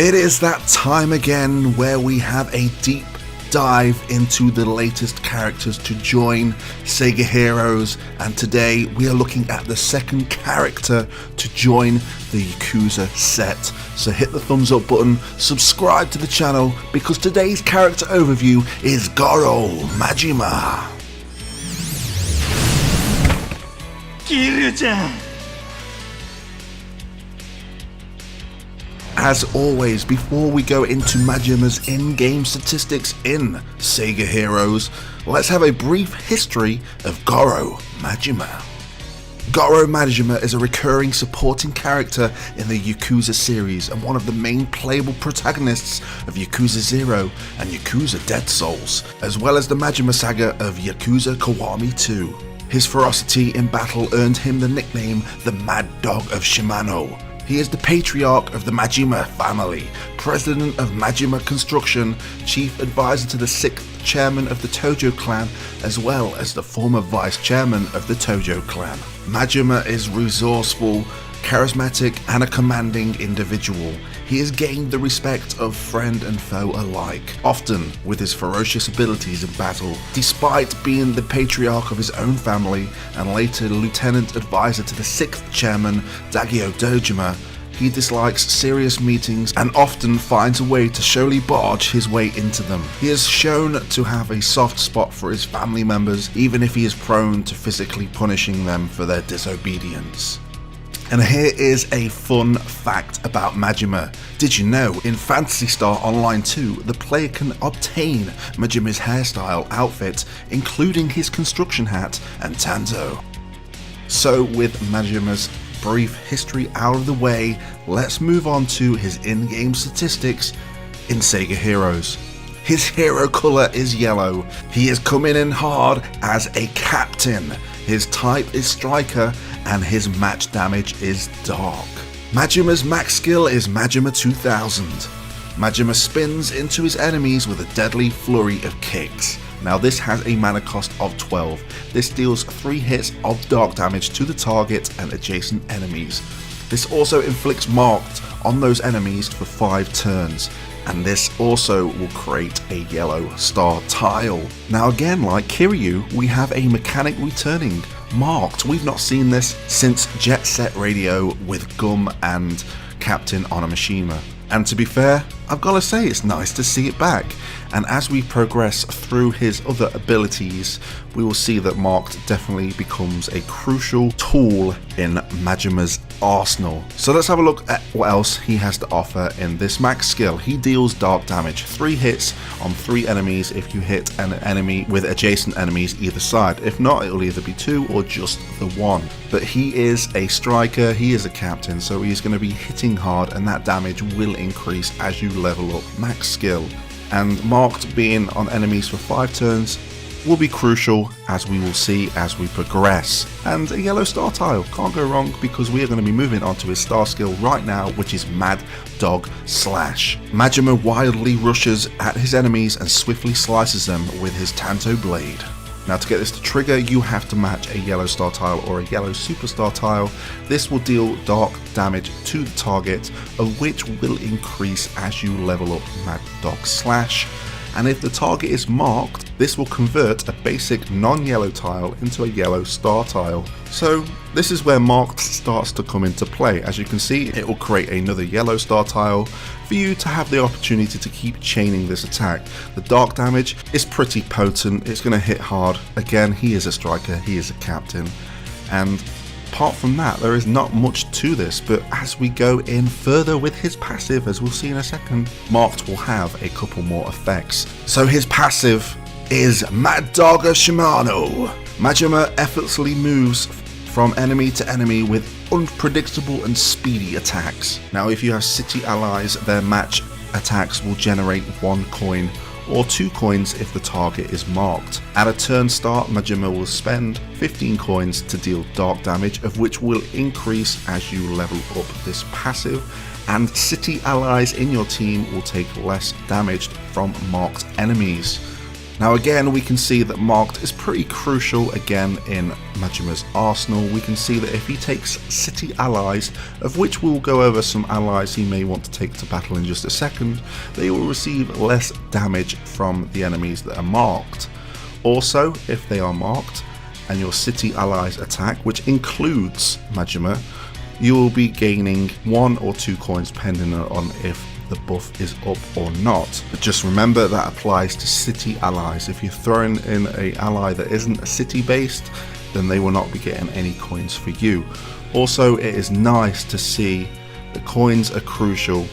It is that time again where we have a deep dive into the latest characters to join Sega Heroes, and today we are looking at the second character to join the Yakuza set. So hit the thumbs up button, subscribe to the channel, because today's character overview is Goro Majima. Gilius-chan. As always, before we go into Majima's in-game statistics in Sega Heroes, let's have a brief history of Goro Majima. Goro Majima is a recurring supporting character in the Yakuza series and one of the main playable protagonists of Yakuza 0 and Yakuza Dead Souls, as well as the Majima saga of Yakuza Kiwami 2. His ferocity in battle earned him the nickname the Mad Dog of Shimano. He is the patriarch of the Majima family, president of Majima Construction, chief advisor to the 6th chairman of the Tojo clan, as well as the former vice chairman of the Tojo clan. Majima is resourceful, charismatic, and a commanding individual. He has gained the respect of friend and foe alike, often with his ferocious abilities in battle. Despite being the patriarch of his own family and later lieutenant advisor to the 6th chairman, Dagyo Dojima, he dislikes serious meetings and often finds a way to showily barge his way into them. He is shown to have a soft spot for his family members, even if he is prone to physically punishing them for their disobedience. And here is a fun fact about Majima. Did you know in Phantasy Star Online 2 the player can obtain Majima's hairstyle outfit, including his construction hat and tanto? So with Majima's brief history out of the way, let's move on to his in-game statistics in Sega Heroes. His hero colour is yellow. He is coming in hard as a captain. His type is striker and his match damage is dark. Majima's max skill is Majima 2000. Majima spins into his enemies with a deadly flurry of kicks. Now this has a mana cost of 12. This deals 3 hits of dark damage to the target and adjacent enemies. This also inflicts marked on those enemies for 5 turns. And this also will create a yellow star tile. Now again, like Kiryu, we have a mechanic returning, marked. We've not seen this since Jet Set Radio with Gum and Captain Onimashima. And to be fair, I've got to say it's nice to see it back. And as we progress through his other abilities, we will see that Marked definitely becomes a crucial tool in Majima's arsenal. So let's have a look at what else he has to offer in this max skill. He deals dark damage, 3 hits on 3 enemies if you hit an enemy with adjacent enemies either side. If not, it will either be 2 or just the 1. But he is a striker, he is a captain, so he's going to be hitting hard and that damage will increase as you level up max skill. And marked being on enemies for 5 turns will be crucial, as we will see as we progress. And a yellow star tile, can't go wrong, because we are going to be moving on to his star skill right now, which is Mad Dog Slash. Majima wildly rushes at his enemies and swiftly slices them with his Tanto blade. Now to get this to trigger, you have to match a yellow star tile or a yellow superstar tile. This will deal dark damage to the target, of which will increase as you level up Mad Dog Slash. And if the target is marked, this will convert a basic non-yellow tile into a yellow star tile. So this is where marked starts to come into play. As you can see, it will create another yellow star tile for you to have the opportunity to keep chaining this attack. The dark damage is pretty potent, it's going to hit hard. Again, he is a striker, he is a captain, and apart from that, there is not much to this, but as we go in further with his passive, as we'll see in a second, Marked will have a couple more effects. So his passive is Mad Dog of Shimano. Majima effortlessly moves from enemy to enemy with unpredictable and speedy attacks. Now if you have city allies, their match attacks will generate 1 coin or 2 coins if the target is marked. At a turn start, Majima will spend 15 coins to deal dark damage, of which will increase as you level up this passive, and city allies in your team will take less damage from marked enemies. Now again, we can see that marked is pretty crucial again in Majima's arsenal. We can see that if he takes city allies, of which we'll go over some allies he may want to take to battle in just a second, they will receive less damage from the enemies that are marked. Also, if they are marked and your city allies attack, which includes Majima, you will be gaining 1 or 2 coins depending on if the buff is up or not. But just remember that applies to city allies. If you're throwing in an ally that isn't a city based, then they will not be getting any coins for you. Also, it is nice to see the coins are crucial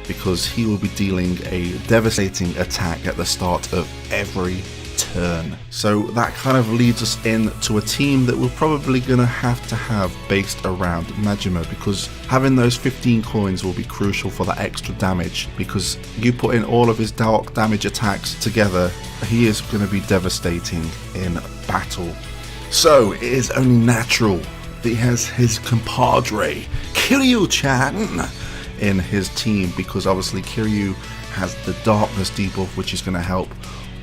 because he will be dealing a devastating attack at the start of every turn. So that kind of leads us into a team that we're probably gonna have to have based around Majima, because having those 15 coins will be crucial for that extra damage, because you put in all of his dark damage attacks together, he is going to be devastating in battle. So it is only natural that he has his compadre Kiryu-chan in his team, because obviously Kiryu has the darkness debuff, which is going to help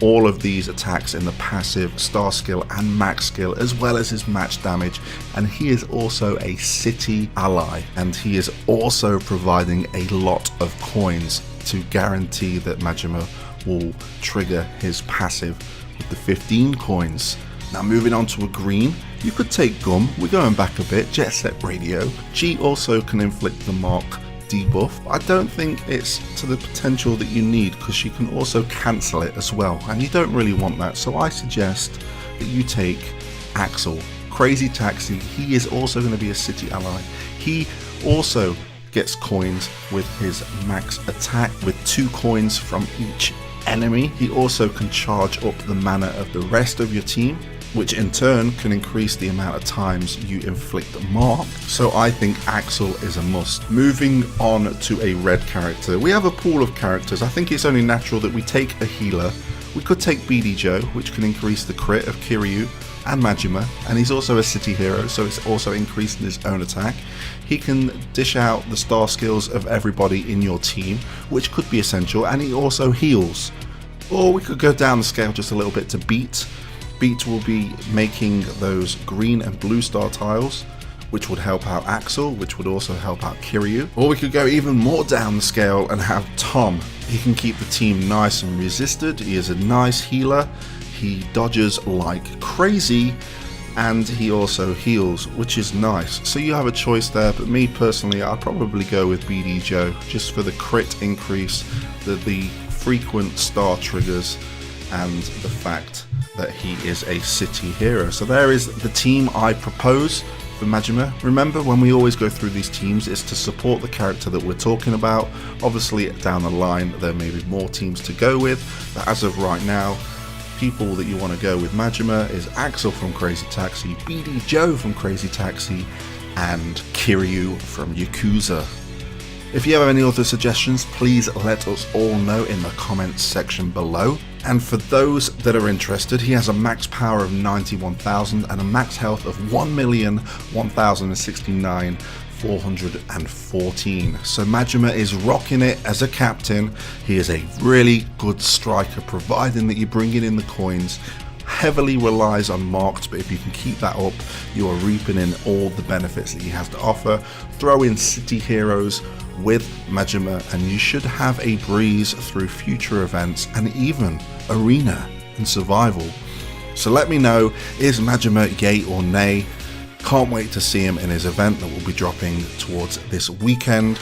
all of these attacks in the passive, star skill and max skill, as well as his match damage. And he is also a city ally, and he is also providing a lot of coins to guarantee that Majima will trigger his passive with the 15 coins. Now moving on to a green, you could take Gum, we're going back a bit, Jet Set Radio. G also can inflict the mark debuff. I don't think it's to the potential that you need, because she can also cancel it as well, and you don't really want that. So I suggest that you take Axel, Crazy Taxi. He is also going to be a city ally. He also gets coins with his max attack with 2 coins from each enemy. He also can charge up the mana of the rest of your team, which in turn can increase the amount of times you inflict a mark. So I think Axel is a must. Moving on to a red character, we have a pool of characters. I think it's only natural that we take a healer. We could take BD Joe, which can increase the crit of Kiryu and Majima, and he's also a city hero, so it's also increasing his own attack. He can dish out the star skills of everybody in your team, which could be essential, and he also heals. Or we could go down the scale just a little bit to Beat. Beat will be making those green and blue star tiles, which would help out Axel, which would also help out Kiryu. Or we could go even more down the scale and have Tom. He can keep the team nice and resisted. He is a nice healer. He dodges like crazy, and he also heals, which is nice. So you have a choice there, but me personally, I'd probably go with BD Joe, just for the crit increase, the frequent star triggers, and the fact that he is a city hero. So there is the team I propose for Majima. Remember, when we always go through these teams, it's to support the character that we're talking about. Obviously down the line there may be more teams to go with, but as of right now, people that you want to go with Majima is Axel from Crazy Taxi, BD Joe from Crazy Taxi, and Kiryu from Yakuza. If you have any other suggestions, please let us all know in the comments section below. And for those that are interested, he has a max power of 91,000 and a max health of 1,1069,414. So Majima is rocking it as a captain. He is a really good striker, providing that you're bringing in the coins. Heavily relies on marked, but if you can keep that up, you are reaping in all the benefits that he has to offer. Throw in city heroes with Majima and you should have a breeze through future events and even arena and survival. So let me know, is Majima yay or nay? Can't wait to see him in his event that will be dropping towards this weekend.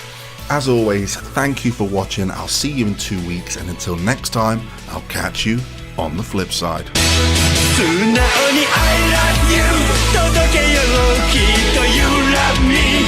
As always, thank you for watching. I'll see you in 2 weeks, and until next time, I'll catch you on the flip side. 素直に I love you 届けよきっと You love me